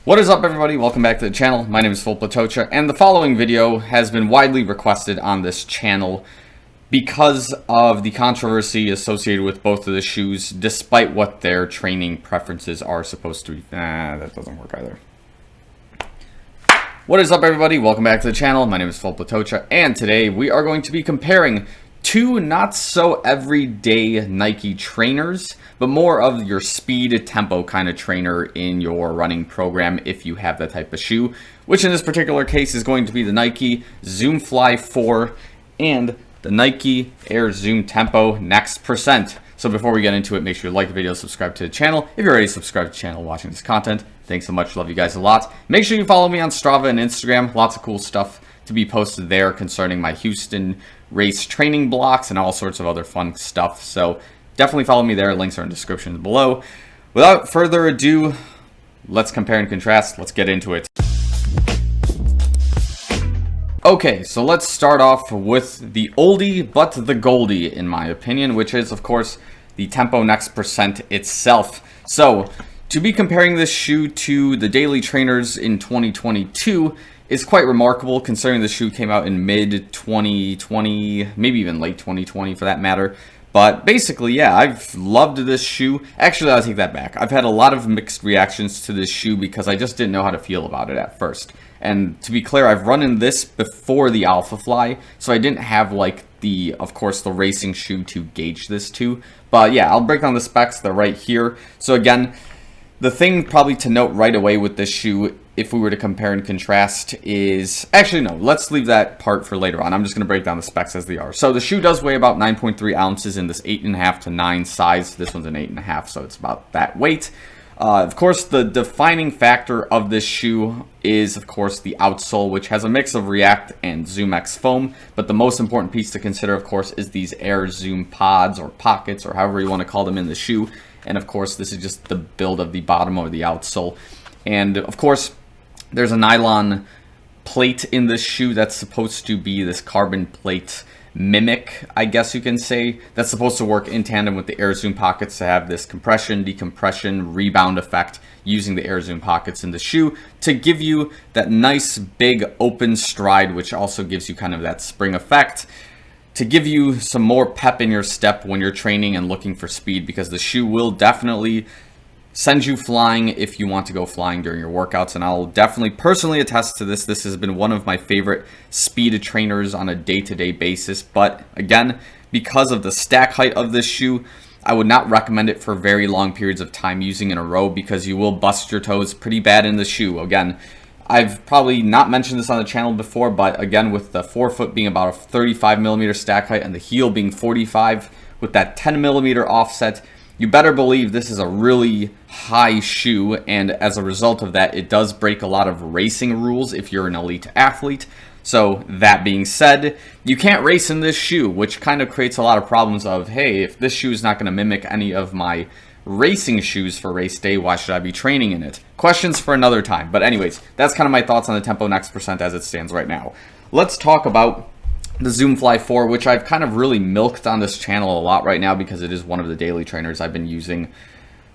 What is up, everybody? Welcome back to the channel. My name is Filip Latocha, and the following video has been widely requested on this channel because of the controversy associated with both of the shoes, despite what their training preferences are supposed to be. That doesn't work either. What is up, everybody? Welcome back to the channel. My name is Filip Latocha, and today we are going to be comparing two not so everyday Nike trainers, but more of your speed tempo kind of trainer in your running program if you have that type of shoe, which in this particular case is going to be the Nike Zoom Fly 4 and the Nike Air Zoom Tempo Next Percent. So before we get into it, make sure you like the video, subscribe to the channel. If you're already subscribed to the channel watching this content, thanks so much. Love you guys a lot. Make sure you follow me on Strava and Instagram. Lots of cool stuff to be posted there concerning my Houston race training blocks and all sorts of other fun stuff. So definitely follow me there. Links are in the description below. Without further ado, let's compare and contrast. Let's get into it. Okay, so let's start off with the oldie but the goldie, in my opinion, which is, of course, the Tempo Next Percent itself. So to be comparing this shoe to the daily trainers in 2022 is quite remarkable, considering the shoe came out in mid-2020, maybe even late 2020 for that matter. But basically, yeah, I've loved this shoe. Actually, I'll take that back. I've had a lot of mixed reactions to this shoe because I just didn't know how to feel about it at first. And to be clear, I've run in this before the Alpha Fly, so I didn't have, like, of course, the racing shoe to gauge this to. But yeah, I'll break down the specs. They're right here. So again, the thing probably to note right away with this shoe, if we were to compare and contrast, is... Actually, no, let's leave that part for later on. I'm just going to break down the specs as they are. So the shoe does weigh about 9.3 ounces in this 8.5 to 9 size. This one's an 8.5, so it's about that weight. Of course, the defining factor of this shoe is, of course, the outsole, which has a mix of React and ZoomX foam. But the most important piece to consider, of course, is these Air Zoom pods or pockets, or however you want to call them in the shoe. And, of course, this is just the build of the bottom or the outsole. And, of course, there's a nylon plate in this shoe that's supposed to be this carbon plate mimic, I guess you can say, that's supposed to work in tandem with the Air Zoom pockets to have this compression, decompression, rebound effect using the Air Zoom pockets in the shoe to give you that nice big open stride, which also gives you kind of that spring effect, to give you some more pep in your step when you're training and looking for speed, because the shoe will definitely send you flying if you want to go flying during your workouts. And I'll definitely personally attest to this. This has been one of my favorite speed trainers on a day-to-day basis. But again, because of the stack height of this shoe, I would not recommend it for very long periods of time using in a row, because you will bust your toes pretty bad in the shoe. Again, I've probably not mentioned this on the channel before, but again, with the forefoot being about a 35 millimeter stack height and the heel being 45 with that 10 millimeter offset, you better believe this is a really high shoe, and as a result of that, it does break a lot of racing rules if you're an elite athlete. So that being said, you can't race in this shoe, which kind of creates a lot of problems of, hey, if this shoe is not going to mimic any of my racing shoes for race day, why should I be training in it? Questions for another time. But anyways, that's kind of my thoughts on the Tempo Next Percent as it stands right now. Let's talk about the Zoom Fly 4, which I've kind of really milked on this channel a lot right now because it is one of the daily trainers I've been using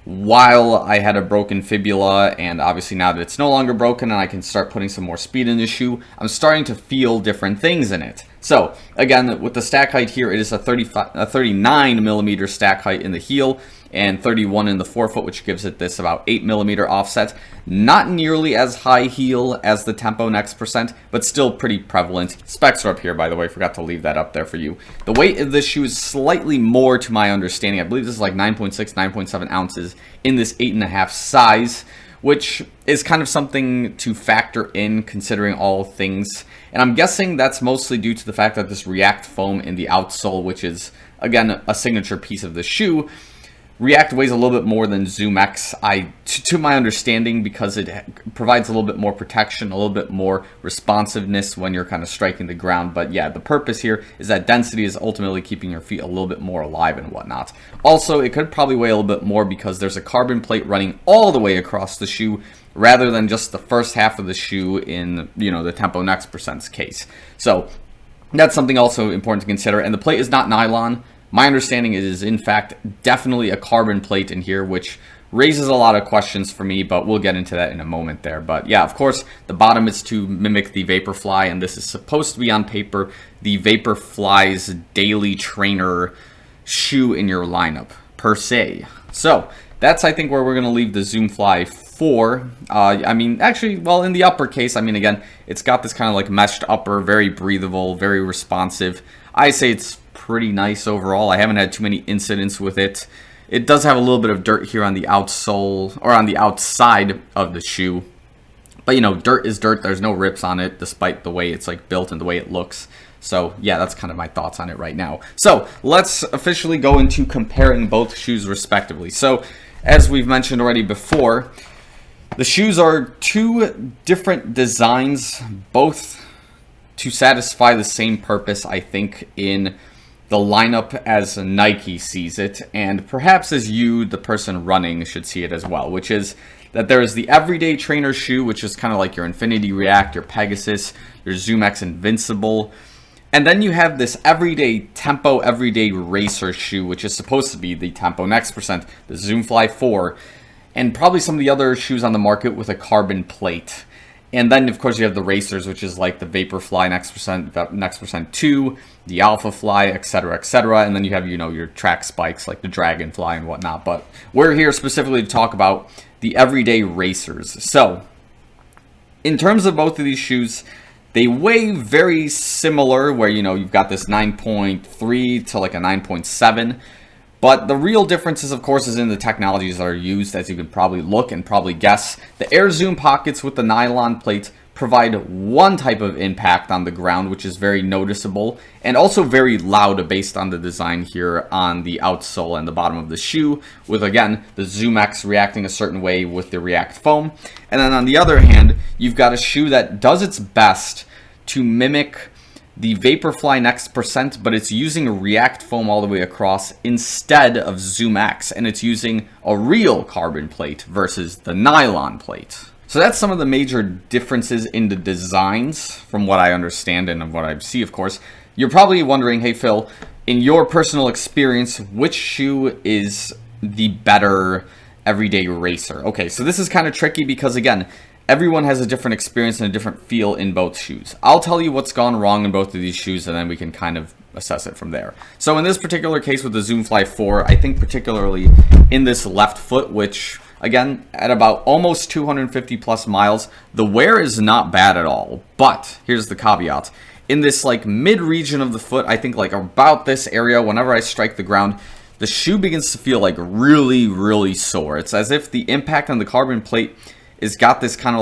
while I had a broken fibula, and obviously now that it's no longer broken and I can start putting some more speed in the shoe, I'm starting to feel different things in it. So again, with the stack height here, it is a 39 millimeter stack height in the heel and 31 in the forefoot, which gives it this about 8 millimeter offset. Not nearly as high heel as the Tempo Next Percent, but still pretty prevalent. Specs are up here, by the way. Forgot to leave that up there for you. The weight of this shoe is slightly more to my understanding. I believe this is like 9.6, 9.7 ounces in this 8.5 size, which is kind of something to factor in considering all things. And I'm guessing that's mostly due to the fact that this React foam in the outsole, which is, again, a signature piece of the shoe, React weighs a little bit more than ZoomX, to my understanding, because it provides a little bit more protection, a little bit more responsiveness when you're kind of striking the ground. But yeah, the purpose here is that density is ultimately keeping your feet a little bit more alive and whatnot. Also, it could probably weigh a little bit more because there's a carbon plate running all the way across the shoe rather than just the first half of the shoe in, the Tempo Next Percent's case. So that's something also important to consider. And the plate is not nylon. My understanding is, in fact, definitely a carbon plate in here, which raises a lot of questions for me, but we'll get into that in a moment there. But yeah, of course, the bottom is to mimic the Vaporfly, and this is supposed to be on paper the Vaporfly's daily trainer shoe in your lineup, per se. So that's, I think, where we're going to leave the Zoomfly 4. I mean, actually, well, in the upper case, I mean, again, it's got this kind of like meshed upper, very breathable, very responsive. I say it's pretty nice overall. I haven't had too many incidents with it. It does have a little bit of dirt here on the outsole, or on the outside of the shoe. But, you know, dirt is dirt. There's no rips on it, despite the way it's like built and the way it looks. So, yeah, that's kind of my thoughts on it right now. So, let's officially go into comparing both shoes respectively. So, as we've mentioned already before, the shoes are two different designs, both to satisfy the same purpose, I think, in the lineup as Nike sees it, and perhaps as you, the person running, should see it as well, which is that there is the everyday trainer shoe, which is kind of like your Infinity React, your Pegasus, your ZoomX Invincible. And then you have this everyday tempo, everyday racer shoe, which is supposed to be the Tempo Next Percent, the Zoomfly 4, and probably some of the other shoes on the market with a carbon plate. And then, of course, you have the racers, which is like the Vaporfly Next Percent 2, the Alphafly, etc., etc. And then you have, you know, your track spikes like the Dragonfly and whatnot. But we're here specifically to talk about the everyday racers. So, in terms of both of these shoes, they weigh very similar, where, you know, you've got this 9.3 to like a 9.7. But the real differences, of course, is in the technologies that are used, as you can probably look and probably guess. The Air Zoom pockets with the nylon plates provide one type of impact on the ground, which is very noticeable, and also very loud based on the design here on the outsole and the bottom of the shoe, with, again, the ZoomX reacting a certain way with the React foam. And then on the other hand, you've got a shoe that does its best to mimic the Vaporfly Next Percent, but it's using React foam all the way across instead of ZoomX, and it's using a real carbon plate versus the nylon plate. So that's some of the major differences in the designs, from what I understand and what I see, of course. You're probably wondering, hey Phil, in your personal experience, which shoe is the better everyday racer? Okay, so this is kind of tricky because, again, everyone has a different experience and a different feel in both shoes. I'll tell you what's gone wrong in both of these shoes, and then we can kind of assess it from there. So in this particular case with the Zoomfly 4, I think particularly in this left foot, which, again, at about almost 250 plus miles, the wear is not bad at all. But here's the caveat. In this like mid region of the foot, I think like about this area, whenever I strike the ground, the shoe begins to feel like really, really sore. It's as if the impact on the carbon plate is got this kind of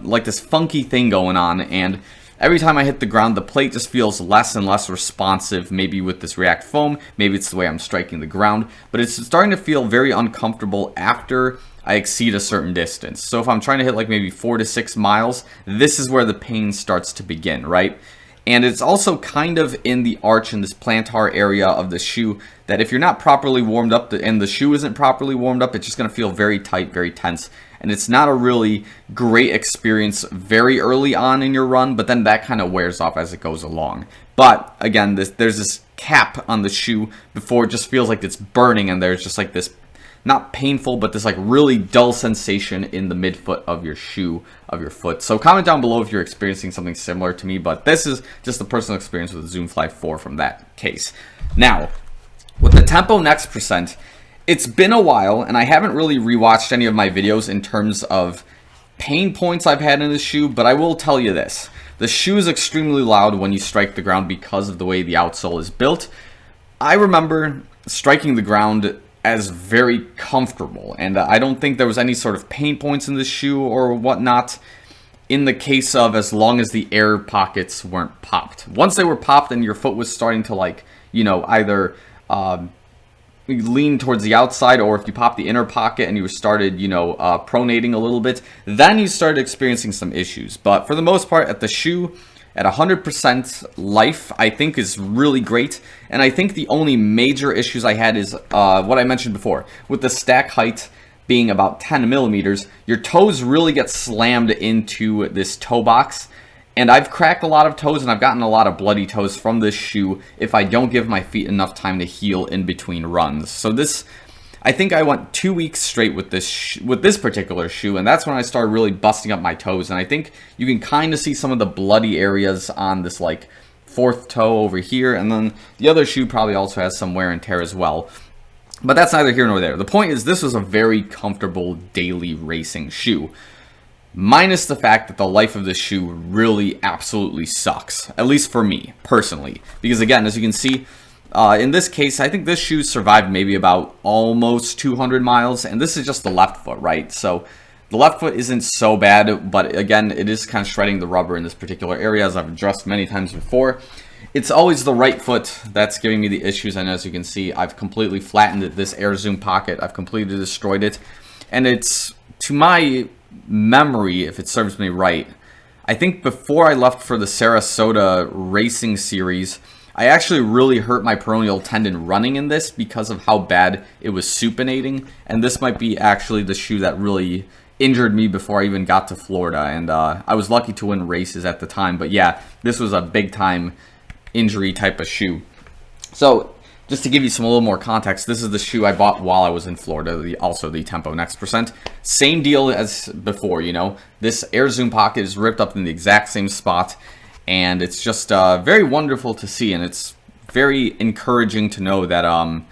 like this funky thing going on, and every time I hit the ground, the plate just feels less and less responsive, maybe with this React foam, maybe it's the way I'm striking the ground, but it's starting to feel very uncomfortable after I exceed a certain distance. So if I'm trying to hit like maybe 4 to 6 miles, this is where the pain starts to begin, right? And it's also kind of in the arch in this plantar area of the shoe that if you're not properly warmed up and the shoe isn't properly warmed up, it's just going to feel very tight, very tense. And it's not a really great experience very early on in your run, but then that kind of wears off as it goes along. But again, there's this cap on the shoe before it just feels like it's burning, and there's just like this, not painful, but this like really dull sensation in the midfoot of your shoe, of your foot. So comment down below if you're experiencing something similar to me, but this is just the personal experience with the Zoomfly 4 from that case. Now, with the Tempo Next Percent, it's been a while, and I haven't really rewatched any of my videos in terms of pain points I've had in the shoe, but I will tell you this. The shoe is extremely loud when you strike the ground because of the way the outsole is built. I remember striking the ground as very comfortable, and I don't think there was any sort of pain points in the shoe or whatnot in the case of as long as the air pockets weren't popped. Once they were popped and your foot was starting to, like, you know, either lean towards the outside, or if you pop the inner pocket and you started, you know, pronating a little bit, then you started experiencing some issues. But for the most part, at the shoe, at 100% life, I think is really great. And I think the only major issues I had is what I mentioned before. With the stack height being about 10 millimeters, your toes really get slammed into this toe box. And I've cracked a lot of toes, and I've gotten a lot of bloody toes from this shoe if I don't give my feet enough time to heal in between runs. So this, I think I went 2 weeks straight with this particular shoe, and that's when I started really busting up my toes. And I think you can kind of see some of the bloody areas on this like fourth toe over here, and then the other shoe probably also has some wear and tear as well. But that's neither here nor there. The point is, this was a very comfortable daily racing shoe. Minus the fact that the life of this shoe really absolutely sucks. At least for me, personally. Because again, as you can see, in this case, I think this shoe survived maybe about almost 200 miles. And this is just the left foot, right? So the left foot isn't so bad. But again, it is kind of shredding the rubber in this particular area, as I've addressed many times before. It's always the right foot that's giving me the issues, and as you can see, I've completely flattened this air zoom pocket. I've completely destroyed it, and it's, to my memory, if it serves me right, I think before I left for the Sarasota racing series, I actually really hurt my peroneal tendon running in this because of how bad it was supinating, and this might be actually the shoe that really injured me before I even got to Florida, and I was lucky to win races at the time, but yeah, this was a big time injury type of shoe. So just to give you a little more context, this is the shoe I bought while I was in Florida, also the Tempo Next Percent. Same deal as before, you know. This air zoom pocket is ripped up in the exact same spot, and it's just very wonderful to see, and it's very encouraging to know that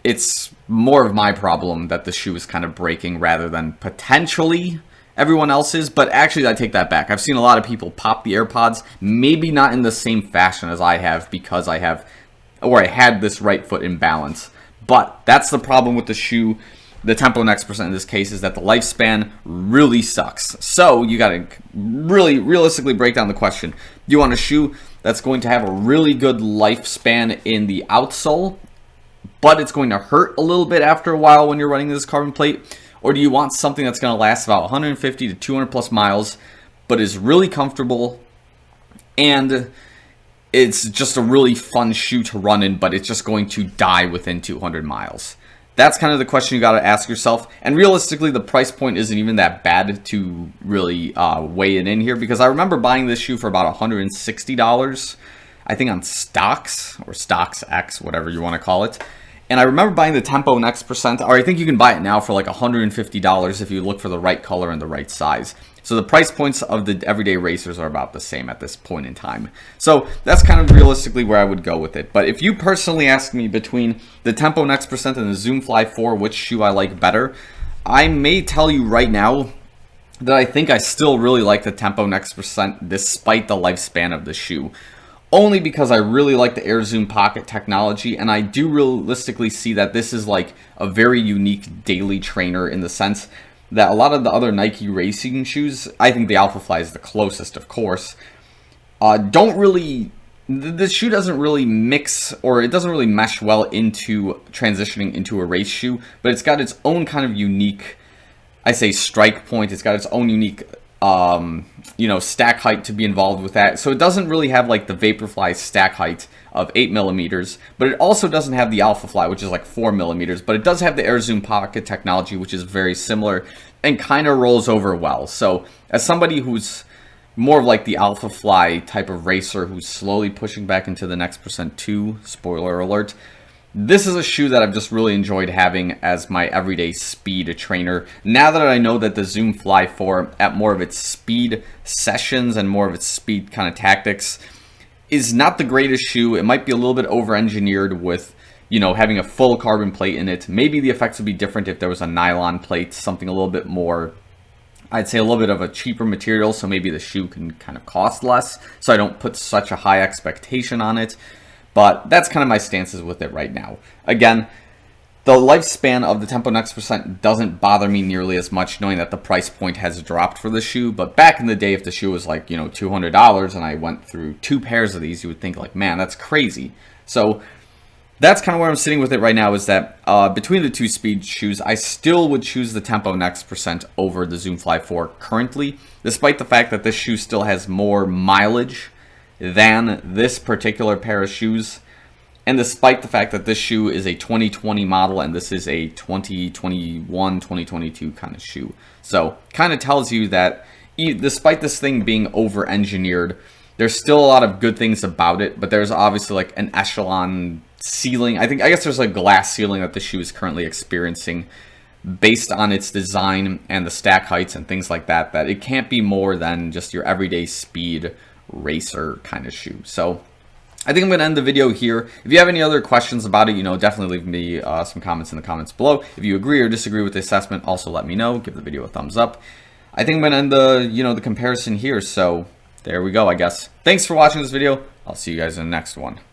it's more of my problem that the shoe is kind of breaking rather than potentially everyone else's. But actually, I take that back. I've seen a lot of people pop the AirPods, maybe not in the same fashion as I have, because I had this right foot in balance. But that's the problem with the shoe. The Tempo Next Percent in this case is that the lifespan really sucks. So you got to really realistically break down the question. You want a shoe that's going to have a really good lifespan in the outsole, but it's going to hurt a little bit after a while when you're running this carbon plate? Or do you want something that's going to last about 150 to 200 plus miles, but is really comfortable, and it's just a really fun shoe to run in, but it's just going to die within 200 miles? That's kind of the question you got to ask yourself. And realistically, the price point isn't even that bad to really weigh it in here, because I remember buying this shoe for about $160, I think on Stocks, or StocksX, whatever you want to call it. And I remember buying the Tempo Next Percent, or I think you can buy it now for like $150 if you look for the right color and the right size. So the price points of the everyday racers are about the same at this point in time. So that's kind of realistically where I would go with it. But if you personally ask me between the Tempo Next Percent and the Zoom Fly 4, which shoe I like better, I may tell you right now that I think I still really like the Tempo Next Percent despite the lifespan of the shoe. Only because I really like the Air Zoom Pocket technology, and I do realistically see that this is like a very unique daily trainer in the sense that a lot of the other Nike racing shoes, I think the Alpha Fly is the closest, of course, don't really, the shoe doesn't really mix, or it doesn't really mesh well into transitioning into a race shoe, but it's got its own kind of unique, I say strike point, it's got its own unique stack height to be involved with that. So it doesn't really have like the Vaporfly stack height of 8 millimeters, but it also doesn't have the Alpha Fly, which is like 4 millimeters, but it does have the Air Zoom Pocket technology, which is very similar and kind of rolls over well. So as somebody who's more of like the Alpha Fly type of racer who's slowly pushing back into the Next Percent 2, spoiler alert, this is a shoe that I've just really enjoyed having as my everyday speed trainer. Now that I know that the Zoom Fly 4, at more of its speed sessions and more of its speed kind of tactics, is not the greatest shoe. It might be a little bit over-engineered with, having a full carbon plate in it. Maybe the effects would be different if there was a nylon plate, something a little bit more, I'd say a little bit of a cheaper material, so maybe the shoe can kind of cost less, so I don't put such a high expectation on it. But that's kind of my stances with it right now. Again, the lifespan of the Tempo Next Percent doesn't bother me nearly as much, knowing that the price point has dropped for the shoe. But back in the day, if the shoe was like, $200 and I went through 2 pairs of these, you would think like, man, that's crazy. So that's kind of where I'm sitting with it right now, is that between the 2 speed shoes, I still would choose the Tempo Next Percent over the Zoom Fly 4 currently, despite the fact that this shoe still has more mileage than this particular pair of shoes, and despite the fact that this shoe is a 2020 model and this is a 2021, 2022 kind of shoe. So kind of tells you that despite this thing being over-engineered, there's still a lot of good things about it, but there's obviously like an echelon ceiling. I guess there's a glass ceiling that the shoe is currently experiencing based on its design and the stack heights and things like that, that it can't be more than just your everyday speed racer kind of shoe. So I think I'm going to end the video here. If you have any other questions about it, definitely leave me some comments in the comments below. If you agree or disagree with the assessment, also let me know. Give the video a thumbs up. I think I'm going to end the, the comparison here. So there we go, I guess. Thanks for watching this video. I'll see you guys in the next one.